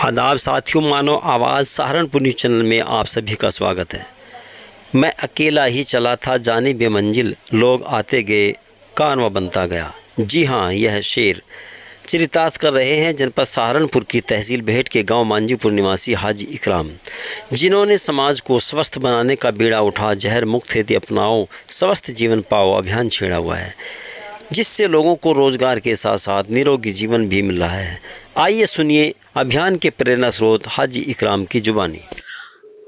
आदाब साथियों, मानो आवाज़ सहारनपुर न्यूज़ चैनल में आप सभी का स्वागत है। मैं अकेला ही चला था जाने बेमंजिल, लोग आते गए कारवां बनता गया। जी हाँ, यह शेर चरितार्थ कर रहे हैं जनपद सहारनपुर की तहसील बेहट के गांव मांझीपुर निवासी हाजी इकराम, जिन्होंने समाज को स्वस्थ बनाने का बीड़ा उठा जहर मुक्त खेती अपनाओ स्वस्थ जीवन पाओ अभियान छेड़ा हुआ है, जिससे लोगों को रोजगार के साथ साथ निरोगी जीवन भी मिल रहा है। आइए सुनिए अभियान के प्रेरणा स्रोत हाजी इकराम की जुबानी।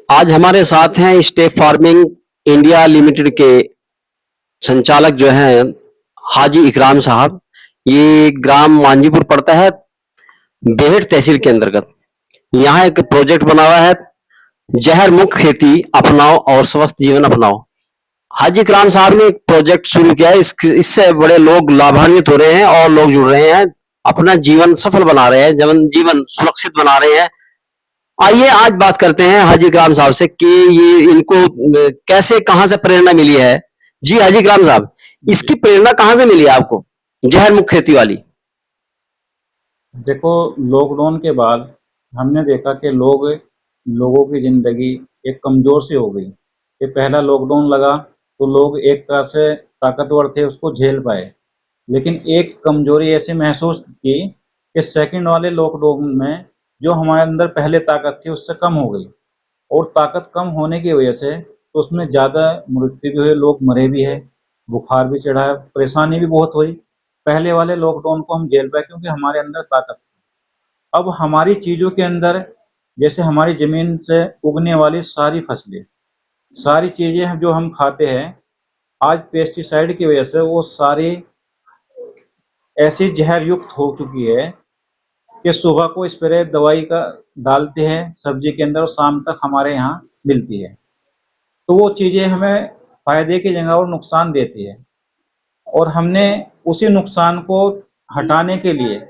आज हमारे साथ हैं स्टेप फार्मिंग इंडिया लिमिटेड के संचालक जो हैं हाजी इकराम साहब। ये ग्राम मांझीपुर पड़ता है, बेहट तहसील के अंतर्गत। यहाँ एक प्रोजेक्ट बना हुआ है, जहर मुक्त खेती अपनाओ और स्वस्थ जीवन अपनाओ। हाजी इकराम साहब ने एक प्रोजेक्ट शुरू किया है, इससे बड़े लोग लाभान्वित हो रहे हैं और लोग जुड़ रहे हैं, अपना जीवन सफल बना रहे हैं, जीवन सुरक्षित बना रहे हैं। आइए आज बात करते हैं हाजी इकराम साहब से कि ये इनको कैसे, कहां से प्रेरणा मिली है। जी हाजी इकराम साहब, इसकी प्रेरणा कहां से मिली है आपको, जहर मुक्त खेती वाली? देखो, लॉकडाउन के बाद हमने देखा कि लोगों की जिंदगी एक कमजोर सी हो गई। ये पहला लॉकडाउन लगा तो लोग एक तरह से ताकतवर थे, उसको झेल पाए। लेकिन एक कमजोरी ऐसी महसूस की कि सेकंड वाले लॉकडाउन में जो हमारे अंदर पहले ताकत थी उससे कम हो गई, और ताकत कम होने की वजह से तो उसमें ज़्यादा मृत्यु भी हुई, लोग मरे भी है, बुखार भी चढ़ा है, परेशानी भी बहुत हुई। पहले वाले लॉकडाउन को हम झेल पाए क्योंकि हमारे अंदर ताकत थी। अब हमारी चीज़ों के अंदर, जैसे हमारी ज़मीन से उगने वाली सारी फसलें, सारी चीज़ें जो हम खाते हैं, आज पेस्टिसाइड की वजह से वो सारी ऐसी जहर युक्त हो चुकी है कि सुबह को स्प्रे दवाई का डालते हैं सब्जी के अंदर और शाम तक हमारे यहाँ मिलती है। तो वो चीज़ें हमें फायदे की जगह और नुकसान देती है, और हमने उसी नुकसान को हटाने के लिए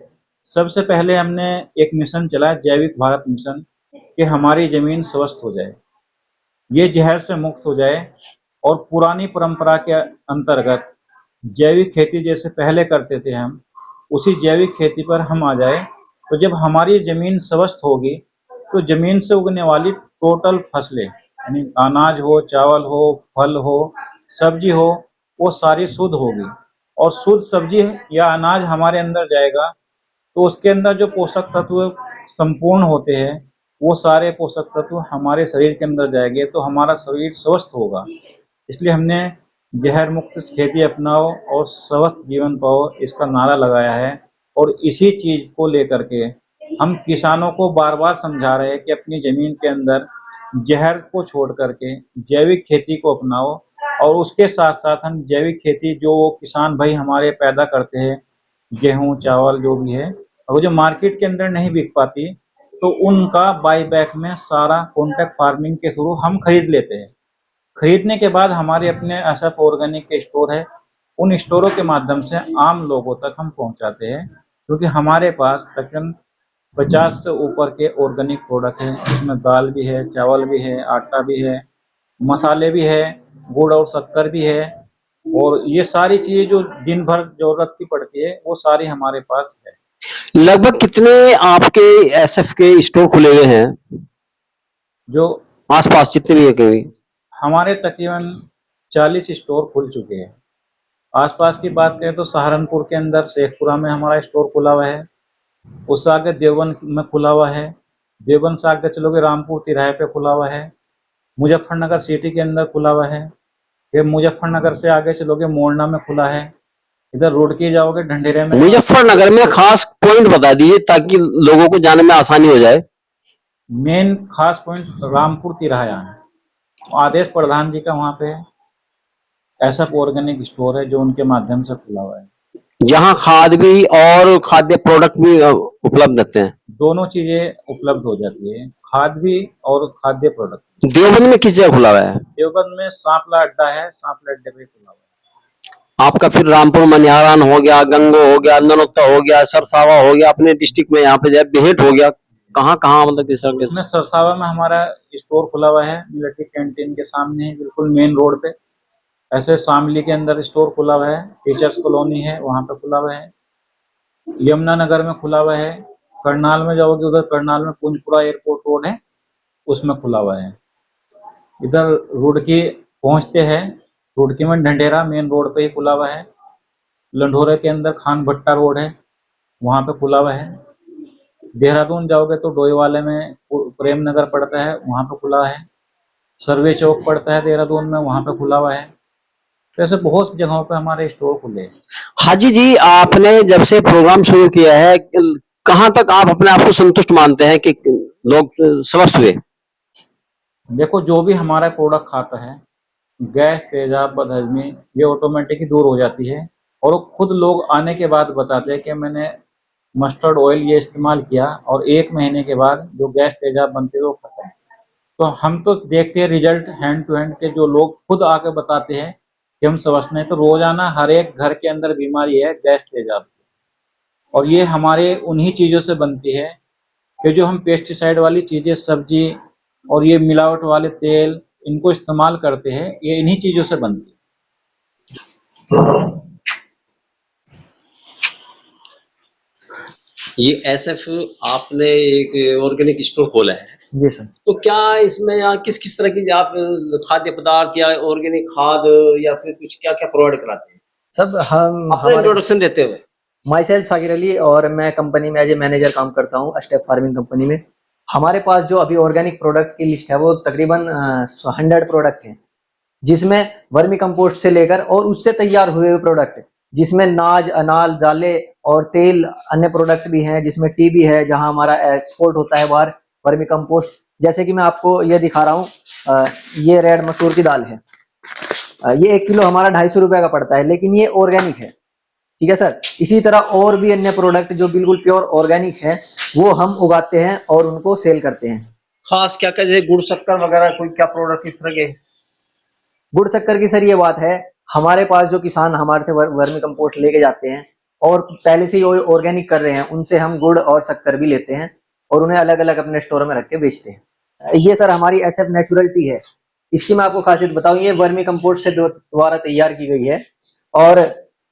सबसे पहले हमने एक मिशन चलाया, जैविक भारत मिशन, कि हमारी ज़मीन स्वस्थ हो जाए, ये जहर से मुक्त हो जाए, और पुरानी परंपरा के अंतर्गत जैविक खेती जैसे पहले करते थे हम, उसी जैविक खेती पर हम आ जाए। तो जब हमारी ज़मीन स्वस्थ होगी तो ज़मीन से उगने वाली टोटल फसलें, यानी अनाज हो, चावल हो, फल हो, सब्जी हो, वो सारी शुद्ध होगी। और शुद्ध सब्जी या अनाज हमारे अंदर जाएगा तो उसके अंदर जो पोषक तत्व संपूर्ण होते हैं, वो सारे पोषक तत्व हमारे शरीर के अंदर जाएंगे, तो हमारा शरीर स्वस्थ होगा। इसलिए हमने जहर मुक्त खेती अपनाओ और स्वस्थ जीवन पाओ इसका नारा लगाया है, और इसी चीज को लेकर के हम किसानों को बार बार समझा रहे हैं कि अपनी जमीन के अंदर जहर को छोड़ करके जैविक खेती को अपनाओ। और उसके साथ साथ हम जैविक खेती जो किसान भाई हमारे पैदा करते हैं, गेहूं चावल जो भी है, और जो मार्केट के अंदर नहीं बिक पाती, तो उनका बाई बैक में सारा कॉन्ट्रैक्ट फार्मिंग के थ्रू हम खरीद लेते हैं। खरीदने के बाद हमारे अपने एसएफ ऑर्गेनिक के स्टोर है, उन स्टोरों के माध्यम से आम लोगों तक हम पहुंचाते हैं, क्योंकि हमारे पास तकरीबन 50 से ऊपर के ऑर्गेनिक प्रोडक्ट हैं। इसमें दाल भी है, चावल भी है, आटा भी है, मसाले भी है, गुड़ और शक्कर भी है, और ये सारी चीजें जो दिन भर जरूरत की पड़ती है वो सारी हमारे पास है। लगभग कितने आपके एसएफ के स्टोर खुले हुए हैं जो आसपास जितने भी हैं? हमारे तकरीबन 40 स्टोर खुल चुके हैं। आसपास की बात करें तो सहारनपुर के अंदर शेखपुरा में हमारा स्टोर खुला हुआ है, उससे आगे देवबंद में खुला हुआ है, देवबंद से आगे चलोगे रामपुर तिराहे पे खुला हुआ है, मुजफ्फरनगर सिटी के अंदर खुला हुआ है, फिर मुजफ्फरनगर से आगे चलोगे मोरना में खुला है, इधर रोड के जाओगे ढंढेरे में। मुजफ्फरनगर में खास पॉइंट बता दीजिए ताकि लोगों को जाने में आसानी हो जाए। मेन खास पॉइंट रामपुर तिराहा है, आदेश प्रधान जी का वहाँ पे ऐसा ऑर्गेनिक स्टोर है जो उनके माध्यम से खुला हुआ है, जहाँ खाद भी और खाद्य प्रोडक्ट भी उपलब्ध रहते हैं। दोनों चीजें उपलब्ध हो जाती है, खाद भी और खाद्य प्रोडक्ट। देवबंद में किस जगह खुला हुआ है? देवबंद में सांपला अड्डा है, सांपला अड्डे पे खुला हुआ है। आपका फिर रामपुर मनिहारान हो गया, गंगो हो गया, ननौता हो गया, सरसावा हो गया, अपने डिस्ट्रिक्ट में यहाँ पे बेहट हो गया, कहाँ कहाँ मतलब किस तरह? इसमें सरसावा में हमारा स्टोर खुला हुआ है, मिलिट्री कैंटीन के सामने ही, बिल्कुल मेन रोड पे। ऐसे शामली के अंदर स्टोर खुला हुआ है, टीचर्स कॉलोनी है वहाँ पे खुला हुआ है, यमुनानगर में खुला हुआ है, करनाल में जाओगे, उधर करनाल में पुंजपुरा एयरपोर्ट रोड है, उसमें खुला हुआ है। इधर रुड़की पहुंचते हैं, रुड़की में ढंढेरा मेन रोड पे ही खुला हुआ है। लंढोरे के अंदर खान भट्टा रोड है, वहाँ पे खुला हुआ है। देहरादून जाओगे तो डोईवाले में प्रेम नगर पड़ता है, वहाँ पे खुला है। सर्वे चौक पड़ता है देहरादून में, वहाँ पे खुला हुआ है। तो ऐसे बहुत सी जगहों पे हमारे स्टोर खुले हैं। हाजी जी, आपने जब से प्रोग्राम शुरू किया है, कहाँ तक आप अपने आप को संतुष्ट मानते हैं कि लोग स्वस्थ हुए? देखो, जो भी हमारा प्रोडक्ट खाता है, गैस, तेजाब, बदहजमी, ये ऑटोमेटिक ही दूर हो जाती है। और वो खुद लोग आने के बाद बताते हैं कि मैंने मस्टर्ड ऑयल ये इस्तेमाल किया और 1 महीने के बाद जो गैस तेजाब बनते हैं वो खत्म। तो हम तो देखते हैं रिजल्ट हैंड टू हैंड के, जो लोग खुद आके बताते हैं कि हम स्वस्थ नहीं। तो रोजाना हर एक घर के अंदर बीमारी है गैस तेजाब की, और ये हमारे उन्हीं चीज़ों से बनती है कि जो हम पेस्टिसाइड वाली चीज़ें, सब्जी और ये मिलावट वाले तेल इनको इस्तेमाल करते हैं, ये इन्हीं चीज़ों से बनती है। ये एसएफ आपने एक ऑर्गेनिक स्टोर खोला है, जी सर। तो क्या इसमें यहाँ किस किस तरह की आप खाद्य पदार्थ या ऑर्गेनिक खाद या फिर कुछ क्या क्या प्रोवाइड कराते हैं? सब हम अपना हमारे इंट्रोडक्शन देते हुए। माई सेल्फ साकिर अली, और मैं कंपनी में एज ए मैनेजर काम करता हूँ स्टेप फार्मिंग कंपनी में। हमारे पास जो अभी ऑर्गेनिक प्रोडक्ट की लिस्ट है वो तकरीबन 100 प्रोडक्ट हैं, जिसमें वर्मी कंपोस्ट से लेकर और उससे तैयार हुए हुए प्रोडक्ट, जिसमें नाज, अनाज, दालें और तेल, अन्य प्रोडक्ट भी हैं, जिसमें टी भी है, जहां हमारा एक्सपोर्ट होता है बाहर वर्मी कंपोस्ट। जैसे कि मैं आपको ये दिखा रहा हूँ, ये रेड मसूर की दाल है। ये 1 किलो हमारा 250 रुपए का पड़ता है, लेकिन ये ऑर्गेनिक है। ठीक है सर। इसी तरह और भी अन्य प्रोडक्ट जो बिल्कुल प्योर ऑर्गेनिक है, वो हम उगाते हैं और उनको सेल करते हैं। खास क्या क्या, जैसे गुड़ शक्कर वगैरह कोई क्या प्रोडक्ट इस तरह के? गुड़ शक्कर की सर ये बात है, हमारे पास जो किसान हमारे से वर्मी कंपोस्ट लेके जाते हैं और पहले से ही ऑर्गेनिक कर रहे हैं, उनसे हम गुड़ और शक्कर भी लेते हैं और उन्हें अलग अलग अपने स्टोर में रख के बेचते हैं। ये सर हमारी एसएफ नेचुरल टी है। इसकी मैं आपको खासियत बताऊं, ये वर्मी कंपोस्ट से द्वारा तैयार की गई है और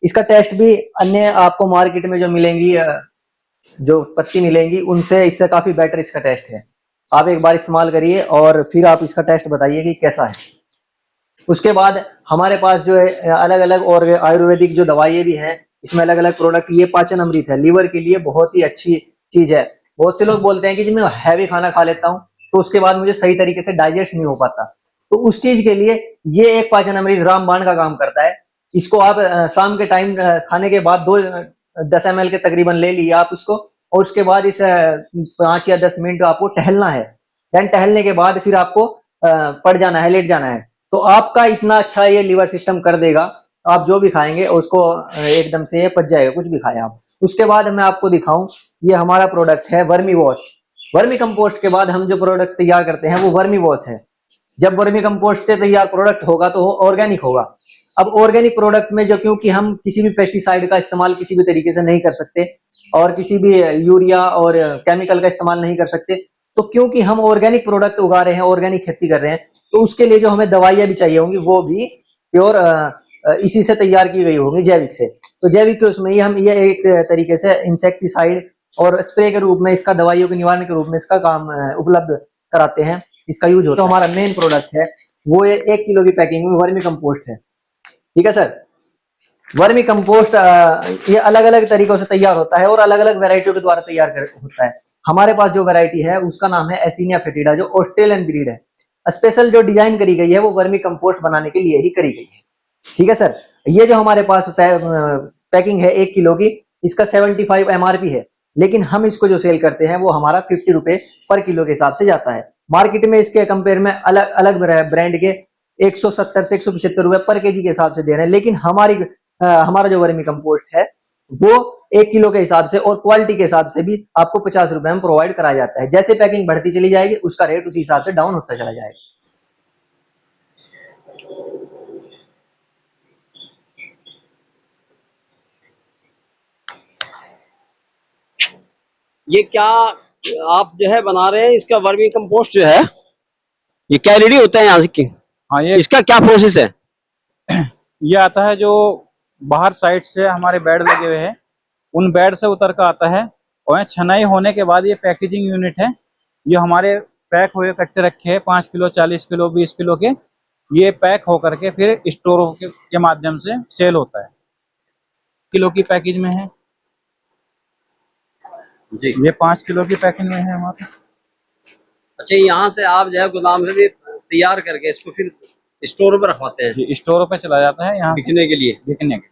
इसका टेस्ट भी अन्य आपको मार्केट में जो मिलेंगी, जो पत्ती मिलेंगी, उनसे इससे काफी बेटर इसका टेस्ट है। आप एक बार इस्तेमाल करिए और फिर आप इसका टेस्ट बताइए कि कैसा है। उसके बाद हमारे पास जो है अलग अलग और आयुर्वेदिक जो दवाइयाँ भी हैं, इसमें अलग अलग प्रोडक्ट। ये पाचन अमृत है, लीवर के लिए बहुत ही अच्छी चीज है। बहुत से लोग बोलते हैं कि जी मैं हैवी खाना खा लेता हूँ तो उसके बाद मुझे सही तरीके से डाइजेस्ट नहीं हो पाता, तो उस चीज के लिए ये एक पाचन अमृत रामबाण का काम करता है। इसको आप शाम के टाइम खाने के बाद 10 ml के तकरीबन ले लिए आप इसको, और उसके बाद इस 5 या 10 मिनट आपको टहलना है। देन टहलने के बाद फिर आपको पड़ जाना है, लेट जाना है। तो आपका इतना अच्छा ये लीवर सिस्टम कर देगा, आप जो भी खाएंगे उसको एकदम से ये पच जाएगा, कुछ भी खाए आप। उसके बाद मैं आपको दिखाऊं, ये हमारा प्रोडक्ट है वर्मी वॉश। वर्मी कंपोस्ट के बाद हम जो प्रोडक्ट तैयार करते हैं वो वर्मी वॉश है। जब वर्मी कंपोस्ट से तैयार प्रोडक्ट होगा तो वो ऑर्गेनिक होगा। अब ऑर्गेनिक प्रोडक्ट में जो, क्योंकि हम किसी भी पेस्टिसाइड का इस्तेमाल किसी भी तरीके से नहीं कर सकते और किसी भी यूरिया और केमिकल का इस्तेमाल नहीं कर सकते, तो क्योंकि हम ऑर्गेनिक प्रोडक्ट उगा रहे हैं, ऑर्गेनिक खेती कर रहे हैं, तो उसके लिए जो हमें दवाइयां भी चाहिए होंगी वो भी प्योर इसी से तैयार की गई होंगी, जैविक से। तो जैविक के उसमें हम ये एक तरीके से इंसेक्टिसाइड और स्प्रे के रूप में, इसका दवाइयों के निवारण के रूप में इसका काम उपलब्ध कराते हैं, इसका यूज होता है। तो हमारा मेन प्रोडक्ट है वो 1 किलो की पैकिंग में वर्मी कंपोस्ट है। ठीक है सर। वर्मी कंपोस्ट ये अलग अलग तरीकों से तैयार होता है और अलग अलग वेराइटियों के द्वारा तैयार होता है। हमारे पास जो वैरायटी है उसका नाम है एसिनिया फेटिडा, जो ऑस्ट्रेलियन ब्रीड है। स्पेशल जो डिजाइन करी गई है वो वर्मी कंपोस्ट बनाने के लिए ही करी गई है। ठीक है सर। ये जो हमारे पास पैकिंग है 1 किलो की, इसका 75 MRP है, लेकिन हम इसको जो सेल करते हैं वो हमारा 50 रुपए पर किलो के हिसाब से जाता है। मार्केट में इसके कंपेयर में अलग अलग ब्रांड के 170 से 175 रुपए पर केजी के हिसाब से दे रहे हैं, लेकिन हमारा जो वर्मी कंपोस्ट है वो 1 किलो के हिसाब से और क्वालिटी के हिसाब से भी आपको 50 रुपए में प्रोवाइड कराया जाता है। जैसे पैकिंग बढ़ती चली जाएगी उसका रेट उसी हिसाब से डाउन होता चला जाएगा। ये क्या आप जो है बना रहे हैं, इसका वर्मी कंपोस्ट जो है ये क्या रेडी होता है यहाँ से की? हाँ, ये इसका क्या प्रोसेस है? ये आता है जो बाहर साइड से हमारे बेड लगे हुए हैं, उन बेड से उतर कर आता है। और छनाई होने के बाद ये पैकेजिंग यूनिट है, ये हमारे पैक हुए कट्टे रखे हैं 5 किलो 40 किलो 20 किलो के, ये पैक होकर के फिर स्टोरों के माध्यम से सेल होता है। किलो की पैकेज में है जी। ये 5 किलो की पैकेज में है हमारे। अच्छा, यहाँ से आप जो है गोदाम से भी तैयार करके इसको फिर स्टोर पर रखवाते हैं स्टोरों पे चला जाता है यहाँ बिकने के लिए। बिकने के